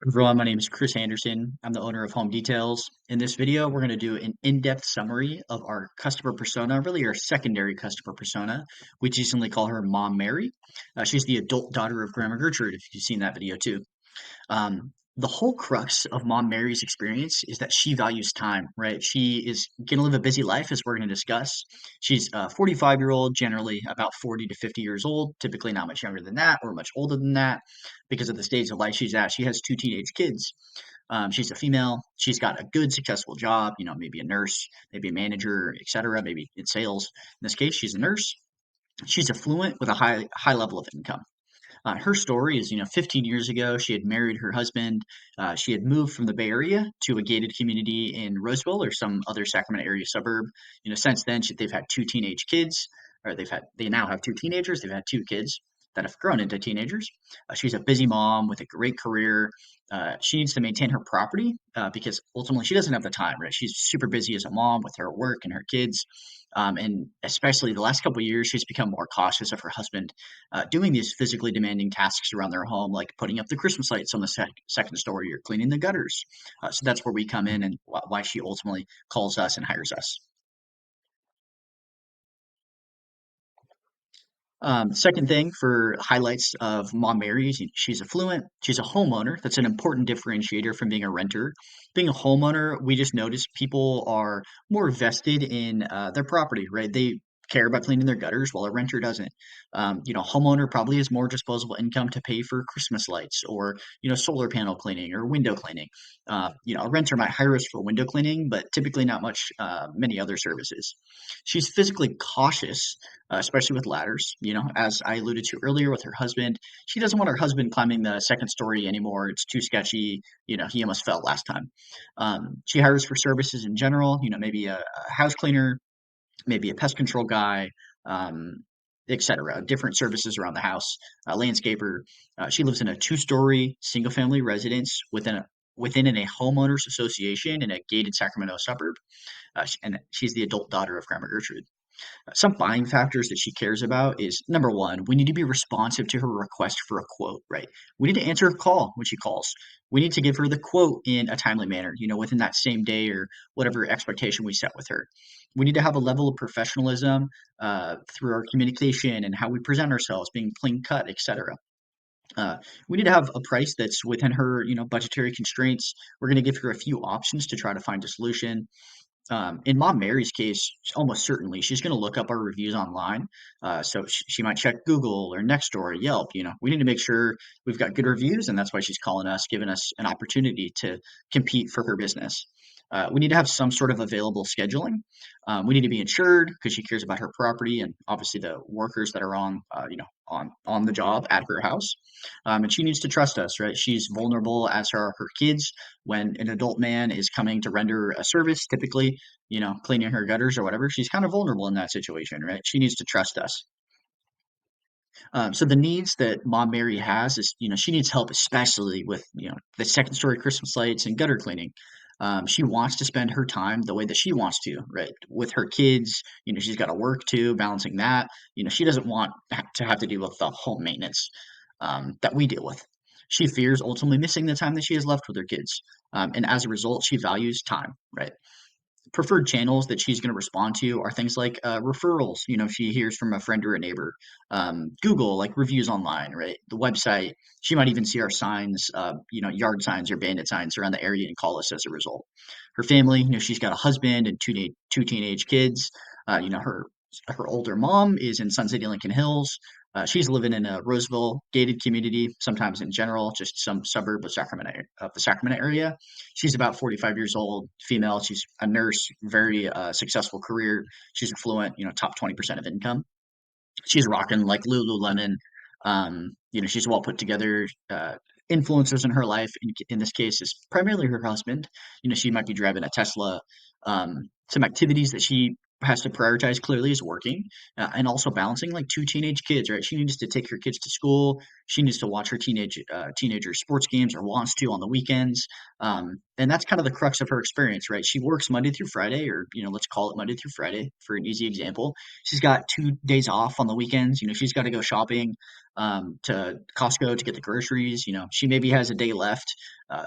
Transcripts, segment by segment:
Everyone, my name is Chris Anderson. I'm the owner of Home Details. In this video, we're going to do an in-depth summary of our customer persona, really our secondary customer persona. We recently call her Mom Mary. She's the adult daughter of Grandma Gertrude, if you've seen that video too. The whole crux of Mom Mary's experience is that she values time, right? She is going to live a busy life, as we're going to discuss. She's a 45-year-old, generally about 40 to 50 years old, typically not much younger than that or much older than that because of the stage of life she's at. She has two teenage kids. She's a female. She's got a good, successful job, maybe a nurse, maybe a manager, etc., maybe in sales. In this case, she's a nurse. She's affluent with a high level of income. Her story is, 15 years ago, she had married her husband. She had moved from the Bay Area to a gated community in Roseville or some other Sacramento area suburb. Since then, they've had two teenage kids, or they now have two teenagers. They've had two kids that have grown into teenagers. She's a busy mom with a great career. She needs to maintain her property because ultimately she doesn't have the time, right? She's super busy as a mom with her work and her kids. And especially the last couple of years, she's become more cautious of her husband doing these physically demanding tasks around their home, like putting up the Christmas lights on the second story or cleaning the gutters. So that's where we come in and why she ultimately calls us and hires us. Second thing for highlights of Mom Mary, she's affluent. She's a homeowner. That's an important differentiator from being a renter. Being a homeowner, we just notice people are more vested in their property, right? They care about cleaning their gutters while a renter doesn't. Homeowner probably has more disposable income to pay for Christmas lights or, solar panel cleaning or window cleaning. A renter might hire us for window cleaning, but typically not many other services. She's physically cautious especially with ladders. As I alluded to earlier with her husband, she doesn't want her husband climbing the second story anymore. It's too sketchy. He almost fell last time. She hires for services in general, maybe a house cleaner, maybe a pest control guy, etc. Different services around the house, a landscaper. She lives in a two-story single-family residence within a homeowners association in a gated Sacramento suburb. And she's the adult daughter of Grandma Gertrude. Some buying factors that she cares about is number one, we need to be responsive to her request for a quote, right? We need to answer her call when she calls. We need to give her the quote in a timely manner, within that same day or whatever expectation we set with her. We need to have a level of professionalism through our communication and how we present ourselves, being clean cut, etc. Uh, we need to have a price that's within her, budgetary constraints. We're going to give her a few options to try to find a solution. In Mom Mary's case, almost certainly she's going to look up our reviews online. So she might check Google or Nextdoor or Yelp. We need to make sure we've got good reviews, and that's why she's calling us, giving us an opportunity to compete for her business. We need to have some sort of available scheduling. We need to be insured because she cares about her property and obviously the workers that are on the job at her house. And she needs to trust us, right? She's vulnerable, as are her kids. When an adult man is coming to render a service, typically, cleaning her gutters or whatever, she's kind of vulnerable in that situation, right? She needs to trust us. So the needs that Mom Mary has is, she needs help, especially with, the second story Christmas lights and gutter cleaning. She wants to spend her time the way that she wants to, right? With her kids, she's got to work too, balancing that. She doesn't want to have to deal with the home maintenance that we deal with. She fears ultimately missing the time that she has left with her kids. And as a result, she values time, right? Preferred channels that she's going to respond to are things like referrals. If she hears from a friend or a neighbor, Google, like reviews online, right? The website. She might even see our signs, yard signs or bandit signs around the area and call us as a result. Her family, she's got a husband and two teenage kids. Her older mom is in Sun City, Lincoln Hills. She's living in a Roseville gated community, sometimes in general, just some suburb of the Sacramento area. She's about 45 years old, female. She's a nurse, very successful career. She's affluent, top 20% of income. She's rocking like Lululemon. She's well put together. Influencers in her life, in this case, is primarily her husband. She might be driving a Tesla. Some activities that she has to prioritize clearly is working and also balancing like two teenage kids, right? She needs to take her kids to school. She needs to watch her teenager sports games or wants to on the weekends. And that's kind of the crux of her experience, right? She works Monday through Friday, or let's call it Monday through Friday for an easy example. She's got 2 days off on the weekends. She's got to go shopping to Costco to get the groceries. She maybe has a day left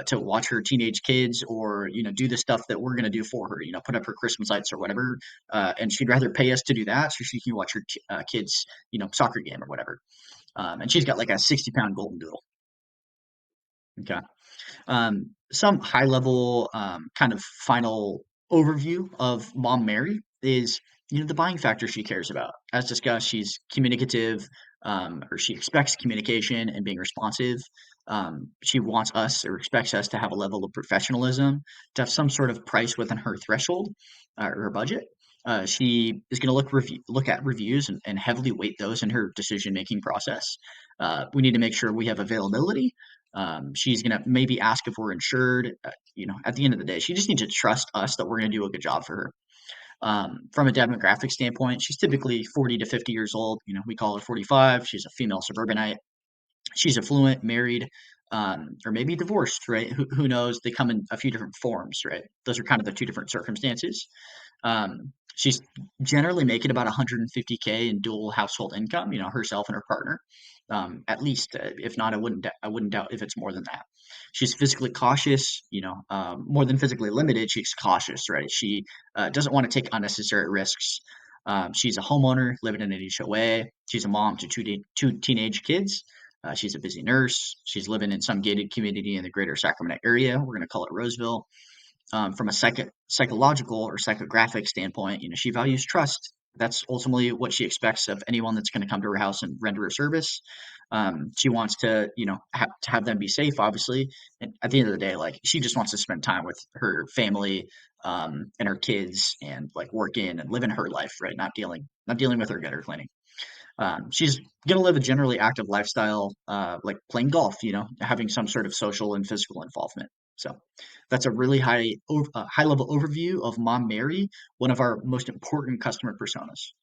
to watch her teenage kids, or do the stuff that we're going to do for her. Put up her Christmas lights or whatever. And she'd rather pay us to do that so she can watch her kids soccer game or whatever. And she's got like a 60-pound golden doodle. Okay. Some high level kind of final overview of Mom Mary is the buying factor she cares about. As discussed, she's communicative, or she expects communication and being responsive. She wants us or expects us to have a level of professionalism, to have some sort of price within her threshold or her budget. She is going to look at reviews and heavily weight those in her decision making process. We need to make sure we have availability. She's gonna maybe ask if we're insured. At the end of the day, she just needs to trust us that we're gonna do a good job for her. From a demographic standpoint, she's typically 40 to 50 years old. We call her 45. She's a female suburbanite. She's affluent, married, or maybe divorced, right? Who knows? They come in a few different forms, right? Those are kind of the two different circumstances. She's generally making about 150K in dual household income, herself and her partner. At least, if not, I wouldn't doubt if it's more than that. She's physically cautious, more than physically limited. She's cautious, right? She doesn't want to take unnecessary risks. She's a homeowner living in an HOA. She's a mom to two teenage kids. She's a busy nurse. She's living in some gated community in the greater Sacramento area. We're going to call it Roseville. From a psychological or psychographic standpoint, she values trust. That's ultimately what she expects of anyone that's going to come to her house and render her service. She wants to, to have them be safe, obviously. And at the end of the day, like she just wants to spend time with her family, and her kids, and like work in and living her life, right? Not dealing with her gutter cleaning. She's going to live a generally active lifestyle, like playing golf, having some sort of social and physical involvement. So that's a really high level overview of Mom Mary, one of our most important customer personas.